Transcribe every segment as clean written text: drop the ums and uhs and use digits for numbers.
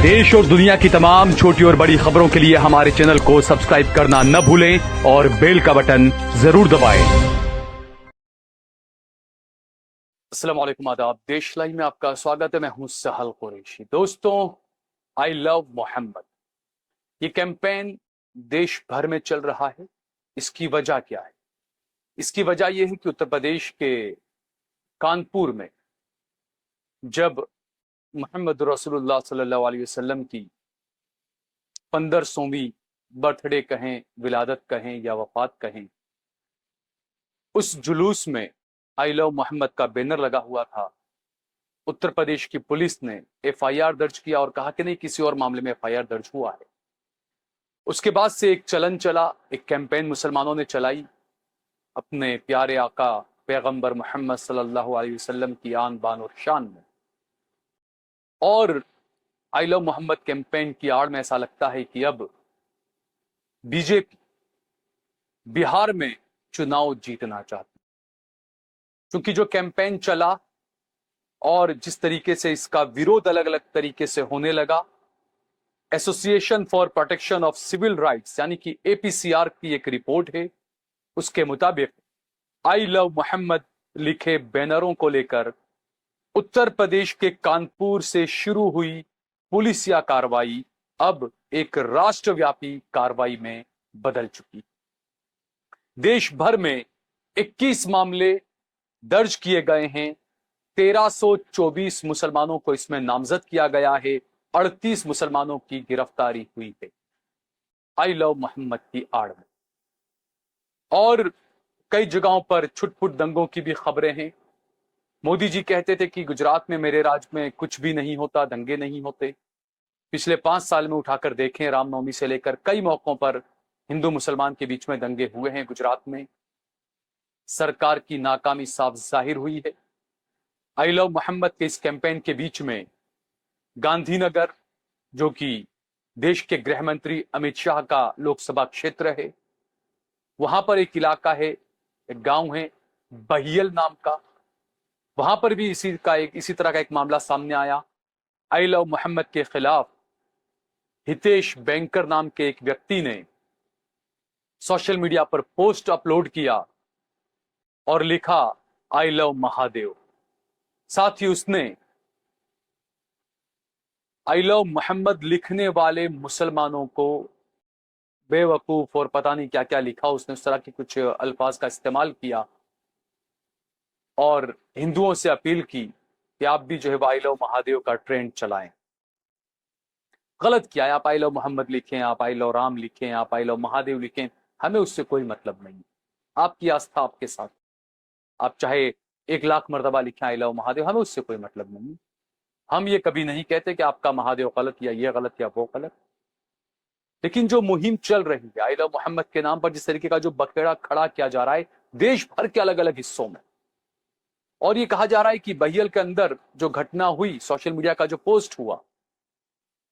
देश और दुनिया की तमाम छोटी और बड़ी खबरों के लिए हमारे चैनल को सब्सक्राइब करना न भूलें और बेल का बटन जरूर दबाएं। अस्सलाम वालेकुम, आदाब। देश लाइव में आपका स्वागत है। मैं हूं सहल कुरैशी। दोस्तों, आई लव मोहम्मद, ये कैंपेन देश भर में चल रहा है। इसकी वजह क्या है? इसकी वजह यह है कि उत्तर प्रदेश के कानपुर में जब मोहम्मद रसूलुल्लाह सल्लल्लाहु अलैहि वसल्लम की 1500वीं बर्थडे कहें, विलादत कहें या वफात कहें, उस जुलूस में आई लव मोहम्मद का बैनर लगा हुआ था। उत्तर प्रदेश की पुलिस ने एफआईआर दर्ज किया और कहा कि नहीं, किसी और मामले में एफआईआर दर्ज हुआ है। उसके बाद से एक चलन चला, एक कैंपेन मुसलमानों ने चलाई अपने प्यारे आका पैगंबर मोहम्मद सल्लल्लाहु अलैहि वसल्लम की आन बान और शान में। और आई लव मोहम्मद कैंपेन की आड़ में ऐसा लगता है कि अब बीजेपी बिहार में चुनाव जीतना चाहती, क्योंकि जो कैंपेन चला और जिस तरीके से इसका विरोध अलग अलग तरीके से होने लगा। Association for protection of civil rights यानी कि एपीसीआर की एक रिपोर्ट है, उसके मुताबिक आई लव मोहम्मद लिखे बैनरों को लेकर उत्तर प्रदेश के कानपुर से शुरू हुई पुलिसिया कार्रवाई अब एक राष्ट्रव्यापी कार्रवाई में बदल चुकी। देश भर में 21 मामले दर्ज किए गए हैं। 1324 मुसलमानों को इसमें नामजद किया गया है। 38 मुसलमानों की गिरफ्तारी हुई है आई लव मोहम्मद की आड़ में। और कई जगहों पर छुटपुट दंगों की भी खबरें हैं। मोदी जी कहते थे कि गुजरात में मेरे राज में कुछ भी नहीं होता, दंगे नहीं होते। पिछले 5 साल में उठाकर देखें, रामनवमी से लेकर कई मौकों पर हिंदू मुसलमान के बीच में दंगे हुए हैं। गुजरात में सरकार की नाकामी साफ जाहिर हुई है। आई लव मोहम्मद के इस कैंपेन के बीच में गांधीनगर, जो कि देश के गृह मंत्री अमित शाह का लोकसभा क्षेत्र है, वहां पर एक इलाका है, एक गांव है बहियल नाम का, वहां पर भी इसी तरह का एक मामला सामने आया। आई लव मोहम्मद के खिलाफ हितेश बैंकर नाम के एक व्यक्ति ने सोशल मीडिया पर पोस्ट अपलोड किया और लिखा आई लव महादेव। साथ ही उसने आई लव मोहम्मद लिखने वाले मुसलमानों को बेवकूफ और पता नहीं क्या क्या लिखा, उसने उस तरह के कुछ अल्फाज का इस्तेमाल किया और हिंदुओं से अपील की कि आप भी जो है आई लव महादेव का ट्रेंड चलाएं। गलत किया है। आप आई लव मोहम्मद लिखें, आप आई लव राम लिखें, आप आई लव महादेव लिखें, हमें उससे कोई मतलब नहीं। आपकी आस्था आपके साथ, आप चाहे 1,00,000 मरतबा लिखें आई लव महादेव, हमें उससे कोई मतलब नहीं। हम ये कभी नहीं कहते कि आपका महादेव गलत या ये गलत या वो गलत। लेकिन जो मुहिम चल रही है आई लव मोहम्मद के नाम पर, जिस तरीके का जो बखेड़ा खड़ा किया जा रहा है देश भर के अलग अलग हिस्सों में, और ये कहा जा रहा है कि बहियल के अंदर जो घटना हुई, सोशल मीडिया का जो पोस्ट हुआ,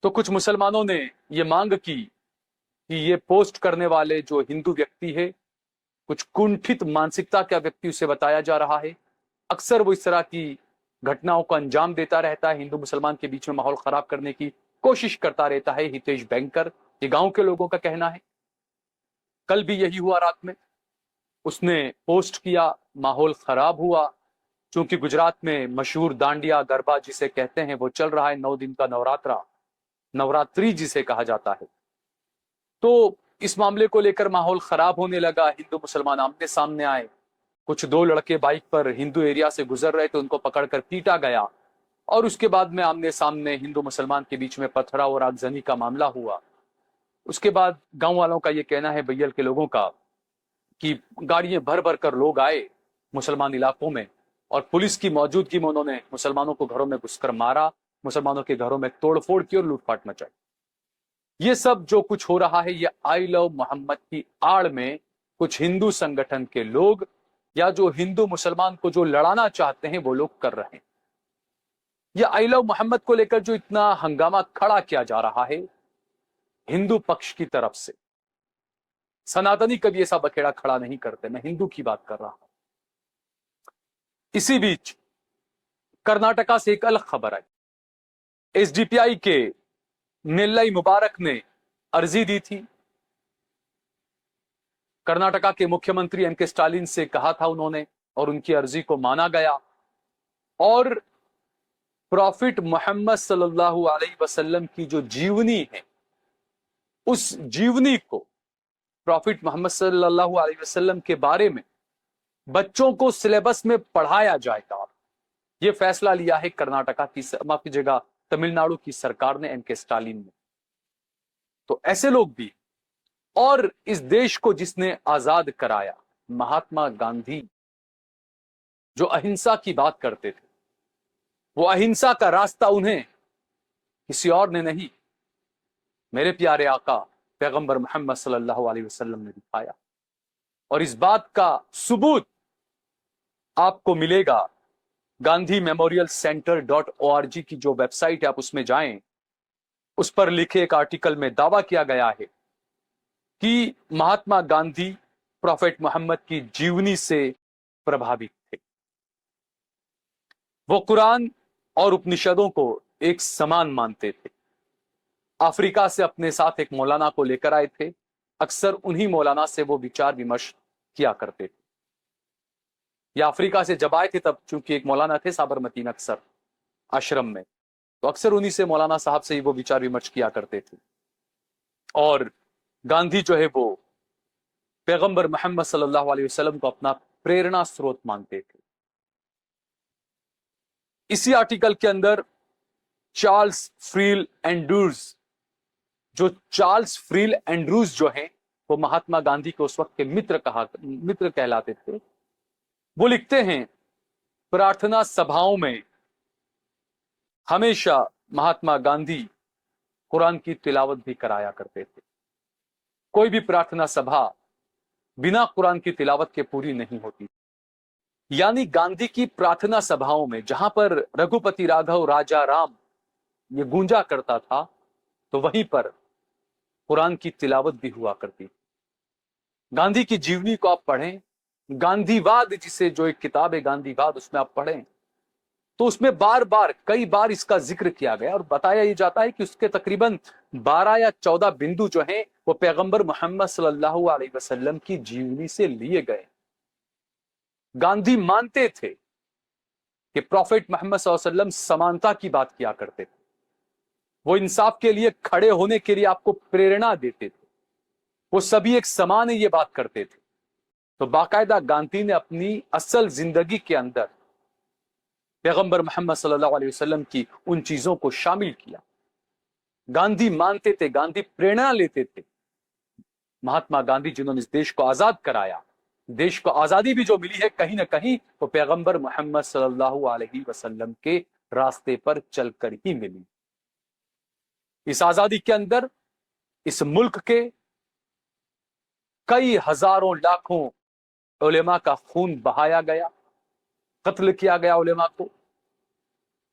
तो कुछ मुसलमानों ने ये मांग की कि ये पोस्ट करने वाले जो हिंदू व्यक्ति है, कुछ कुंठित मानसिकता का व्यक्ति उसे बताया जा रहा है। अक्सर वो इस तरह की घटनाओं को अंजाम देता रहता है, हिंदू मुसलमान के बीच में माहौल खराब करने की कोशिश करता रहता है। हितेश बैंकर, ये गांव के लोगों का कहना है। कल भी यही हुआ, रात में उसने पोस्ट किया, माहौल खराब हुआ। क्योंकि गुजरात में मशहूर दांडिया गरबा जिसे कहते हैं वो चल रहा है, 9 दिन का नवरात्रा, नवरात्रि जिसे कहा जाता है। तो इस मामले को लेकर माहौल खराब होने लगा। हिंदू मुसलमान आमने सामने आए। कुछ 2 लड़के बाइक पर हिंदू एरिया से गुजर रहे थे, उनको पकड़कर पीटा गया और उसके बाद में आमने सामने हिंदू मुसलमान के बीच में पथराव और आगजनी का मामला हुआ। उसके बाद गांव वालों का यह कहना है, बहियल के लोगों का, कि गाड़ियां भर भर कर लोग आए मुसलमान इलाकों में और पुलिस की मौजूदगी में उन्होंने मुसलमानों को घरों में घुसकर मारा, मुसलमानों के घरों में तोड़फोड़ की और लूटपाट मचाई। ये सब जो कुछ हो रहा है, ये आई लव मोहम्मद की आड़ में कुछ हिंदू संगठन के लोग या जो हिंदू मुसलमान को जो लड़ाना चाहते हैं वो लोग कर रहे हैं। ये आई लव मोहम्मद को लेकर जो इतना हंगामा खड़ा किया जा रहा है हिंदू पक्ष की तरफ से, सनातनी कभी ऐसा बखेड़ा खड़ा नहीं करते। मैं हिंदू की बात कर रहा हूं। इसी बीच कर्नाटका से एक अलग खबर आई। एसडीपीआई के नेल्लई मुबारक ने अर्जी दी थी। कर्नाटका के मुख्यमंत्री एन के स्टालिन से कहा था उन्होंने, और उनकी अर्जी को माना गया। और प्रॉफिट मोहम्मद सल्लल्लाहु अलैहि वसल्लम की जो जीवनी है, उस जीवनी को, प्रॉफिट मोहम्मद सल्लल्लाहु अलैहि वसल्लम के बारे में बच्चों को सिलेबस में पढ़ाया जाएगा। ये फैसला लिया है कर्नाटका की, माफ कीजिएगा, तमिलनाडु की सरकार ने, एन के स्टालिन ने। तो ऐसे लोग भी, और इस देश को जिसने आजाद कराया, महात्मा गांधी, जो अहिंसा की बात करते थे, वो अहिंसा का रास्ता उन्हें किसी और ने नहीं, मेरे प्यारे आका पैगंबर मोहम्मद सल्लल्लाहु अलैहि वसल्लम ने दिखाया। और इस बात का सबूत आपको मिलेगा गांधी मेमोरियल सेंटर .org की जो वेबसाइट है, आप उसमें जाएं, उस पर लिखे एक आर्टिकल में दावा किया गया है कि महात्मा गांधी प्रॉफेट मोहम्मद की जीवनी से प्रभावित थे। वो कुरान और उपनिषदों को एक समान मानते थे। अफ्रीका से अपने साथ एक मौलाना को लेकर आए थे। अक्सर उन्हीं मौलाना से वो विचार विमर्श किया करते थे। या अफ्रीका से जब आए थे तब चूंकि एक मौलाना थे साबरमती में अक्सर आश्रम में, तो अक्सर उन्हीं से, मौलाना साहब से ही वो विचार विमर्श किया करते थे। और गांधी जो है वो पैगंबर मोहम्मद सल्लल्लाहु अलैहि वसल्लम को अपना प्रेरणा स्रोत मानते थे। इसी आर्टिकल के अंदर चार्ल्स फ्रील एंड्रूज, जो चार्ल्स फ्रील एंड्रूज जो हैं, वो महात्मा गांधी के उस वक्त के मित्र कहलाते थे। वो लिखते हैं, प्रार्थना सभाओं में हमेशा महात्मा गांधी कुरान की तिलावत भी कराया करते थे। कोई भी प्रार्थना सभा बिना कुरान की तिलावत के पूरी नहीं होती। यानी गांधी की प्रार्थना सभाओं में जहां पर रघुपति राघव राजा राम ये गूंजा करता था, तो वहीं पर कुरान की तिलावत भी हुआ करती। गांधी की जीवनी को आप पढ़ें, गांधीवाद जिसे, जो एक किताब है गांधीवाद, उसमें आप पढ़ें तो उसमें बार बार, कई बार इसका जिक्र किया गया और बताया ये जाता है कि उसके तकरीबन 12 या 14 बिंदु जो हैं वो पैगंबर मोहम्मद सल्लल्लाहु अलैहि वसल्लम की जीवनी से लिए गए। गांधी मानते थे कि प्रॉफेट मोहम्मद सल्लल्लाहु अलैहि वसल्लम समानता की बात किया करते थे। वो इंसाफ के लिए खड़े होने के लिए आपको प्रेरणा देते थे। वो सभी एक समान है, ये बात करते थे। तो बाकायदा गांधी ने अपनी असल जिंदगी के अंदर पैगंबर मोहम्मद सल्लल्लाहु अलैहि वसल्लम की उन चीजों को शामिल किया। गांधी मानते थे, गांधी प्रेरणा लेते थे। महात्मा गांधी जिन्होंने इस देश को आजाद कराया, देश को आजादी भी जो मिली है कहीं ना कहीं वो पैगंबर मोहम्मद सल्लल्लाहु अलैहि वसल्लम के रास्ते पर चलकर ही मिली। इस आजादी के अंदर इस मुल्क के कई हजारों लाखों उलेमा का खून बहाया गया, कत्ल किया गया उलेमा को।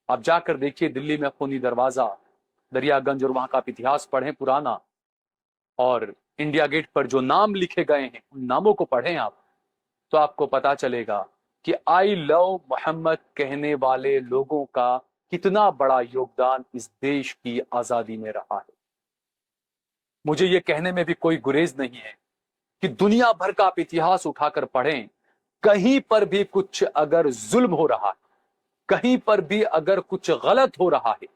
आप जाकर देखिए दिल्ली में खूनी दरवाजा, दरियागंज, और वहां का इतिहास पढ़ें पुराना, और इंडिया गेट पर जो नाम लिखे गए हैं उन नामों को पढ़ें आप, तो आपको पता चलेगा कि आई लव मोहम्मद कहने वाले लोगों का कितना बड़ा योगदान इस देश की आजादी में रहा है। मुझे ये कहने में भी कोई गुरेज नहीं है कि दुनिया भर का आप इतिहास उठाकर पढ़ें, कहीं पर भी कुछ अगर जुल्म हो रहा है, कहीं पर भी अगर कुछ गलत हो रहा है,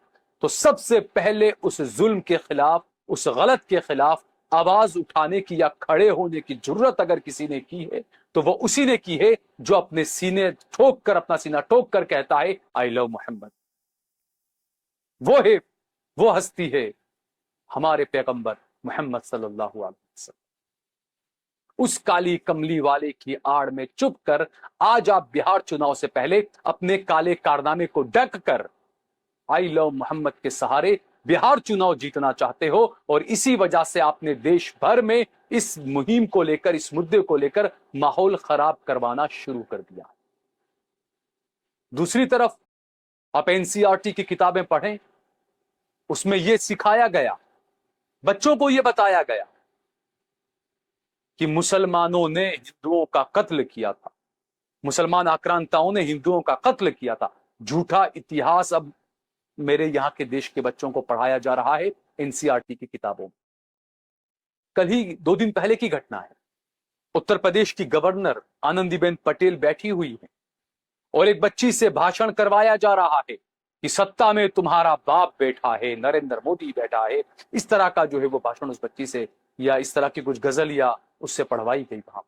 तो सबसे पहले उस जुल्म के खिलाफ, उस गलत के खिलाफ आवाज उठाने की या खड़े होने की जरूरत अगर किसी ने की है तो वो उसी ने की है जो अपने सीने ठोक कर, अपना सीना ठोक कर कहता है आई लव मोहम्मद। वो है, वो हस्ती है हमारे पैगंबर मोहम्मद सल्लल्लाहु अलैहि वसल्लम। उस काली कमली वाले की आड़ में चुप कर आज आप बिहार चुनाव से पहले अपने काले कारनामे को ढक कर आई लव मोहम्मद के सहारे बिहार चुनाव जीतना चाहते हो, और इसी वजह से आपने देश भर में इस मुहिम को लेकर, इस मुद्दे को लेकर माहौल खराब करवाना शुरू कर दिया। दूसरी तरफ आप एनसीईआरटी की किताबें पढ़ें, उसमें यह सिखाया गया, बच्चों को यह बताया गया कि मुसलमानों ने हिंदुओं का कत्ल किया था, मुसलमान आक्रांताओं ने हिंदुओं का कत्ल किया था। झूठा इतिहास अब मेरे यहाँ के देश के बच्चों को पढ़ाया जा रहा है एनसीईआरटी की किताबों में। कल ही 2 दिन पहले की घटना है। उत्तर प्रदेश की गवर्नर आनंदीबेन पटेल बैठी हुई है और एक बच्ची से भाषण करवाया जा रहा है कि सत्ता में तुम्हारा बाप बैठा है, नरेंद्र मोदी बैठा है। इस तरह का जो है वो भाषण उस बच्ची से, या इस तरह की कुछ गजल या उससे पढ़वाई गई वहां।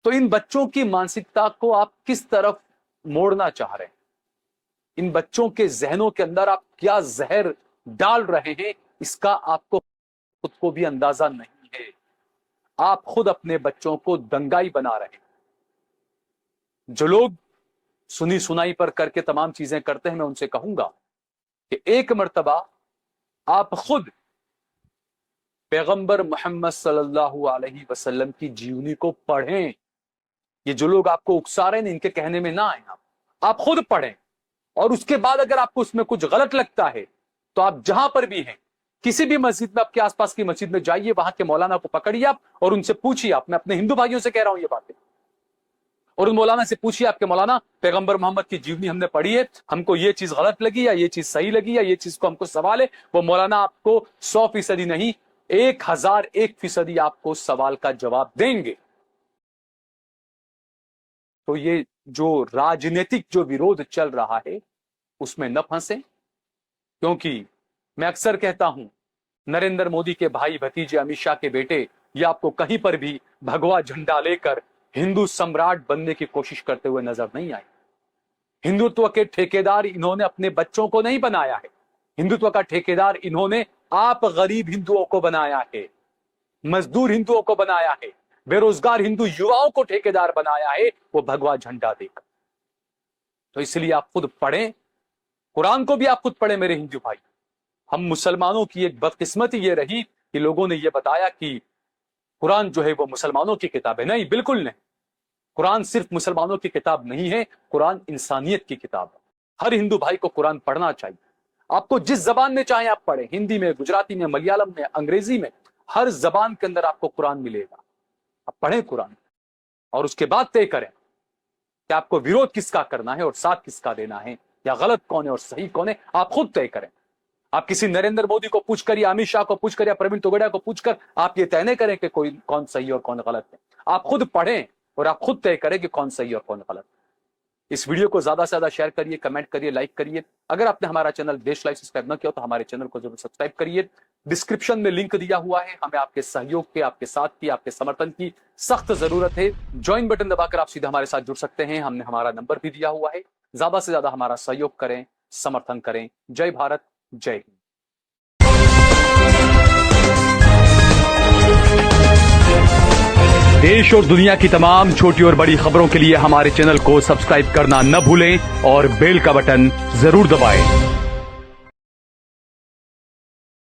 तो इन बच्चों की मानसिकता को आप किस तरफ मोड़ना चाह रहे हैं? इन बच्चों के जहनों के अंदर आप क्या जहर डाल रहे हैं, इसका आपको खुद को भी अंदाजा नहीं है। आप खुद अपने बच्चों को दंगाई बना रहे हैं। जो लोग सुनी सुनाई पर करके तमाम चीजें करते हैं, मैं उनसे कहूंगा कि एक मर्तबा आप खुद पैगंबर मोहम्मद सल्लल्लाहु अलैहि वसल्लम की जीवनी को पढ़ें। ये जो लोग आपको उकसा रहे हैं, इनके कहने में ना आए। आप खुद पढ़ें और उसके बाद अगर आपको उसमें कुछ गलत लगता है तो आप जहां पर भी हैं, किसी भी मस्जिद में, आपके आसपास की मस्जिद में जाइए, वहां के मौलाना को पकड़िए आप और उनसे पूछिए। आप, मैं अपने हिंदू भाइयों से कह रहा हूं ये बातें, और उन मौलाना से पूछिए, आपके मौलाना पैगंबर मोहम्मद की जीवनी हमने पढ़ी है, हमको ये चीज गलत लगी या ये चीज सही लगी या ये चीज को हमको सवाल है। वो मौलाना आपको 100% नहीं, 1001% आपको सवाल का जवाब देंगे। तो ये जो राजनीतिक जो विरोध चल रहा है उसमें न फंसे, क्योंकि मैं अक्सर कहता हूं, नरेंद्र मोदी के भाई भतीजे अमित शाह के बेटे ये आपको कहीं पर भी भगवा झंडा लेकर हिंदू सम्राट बनने की कोशिश करते हुए नजर नहीं आए। हिंदुत्व के ठेकेदार इन्होंने अपने बच्चों को नहीं बनाया है। हिंदुत्व का ठेकेदार इन्होंने आप गरीब हिंदुओं को बनाया है, मजदूर हिंदुओं को बनाया है, बेरोजगार हिंदू युवाओं को ठेकेदार बनाया है, वो भगवा झंडा देकर। तो इसलिए आप खुद पढ़ें, कुरान को भी आप खुद पढ़ें मेरे हिंदू भाई। हम मुसलमानों की एक बदकिस्मती ये रही कि लोगों ने ये बताया कि कुरान जो है वो मुसलमानों की किताब है। नहीं, बिल्कुल नहीं। कुरान सिर्फ मुसलमानों की किताब नहीं है, कुरान इंसानियत की किताब है। हर हिंदू भाई को कुरान पढ़ना चाहिए। आपको जिस जबान में चाहे आप पढ़ें, हिंदी में, गुजराती में, मलयालम में, अंग्रेजी में, हर जबान के अंदर आपको कुरान मिलेगा। आप पढ़ें कुरान और उसके बाद तय करें कि आपको विरोध किसका करना है और साथ किसका देना है, या गलत कौन है और सही कौन है, आप खुद तय करें। आप किसी नरेंद्र मोदी को पूछकर या अमित शाह को पूछकर या प्रवीण तोगड़िया को पूछकर आप ये तय नहीं करें कि कोई कौन सही और कौन गलत है। आप खुद पढ़ें और आप खुद तय करें कि कौन सही और कौन गलत है। इस वीडियो को ज्यादा से ज्यादा शेयर करिए, कमेंट करिए, लाइक करिए। अगर आपने हमारा चैनल देश लाइव सब्सक्राइब न किया तो हमारे चैनल को जरूर सब्सक्राइब करिए। डिस्क्रिप्शन में लिंक दिया हुआ है। हमें आपके सहयोग के, आपके साथ की, आपके समर्थन की सख्त जरूरत है। ज्वाइन बटन दबाकर आप सीधा हमारे साथ जुड़ सकते हैं। हमने हमारा नंबर भी दिया हुआ है। ज्यादा से ज्यादा हमारा सहयोग करें, समर्थन करें। जय भारत, जय हिंद। देश और दुनिया की तमाम छोटी और बड़ी खबरों के लिए हमारे चैनल को सब्सक्राइब करना न भूलें और बेल का बटन जरूर दबाएं।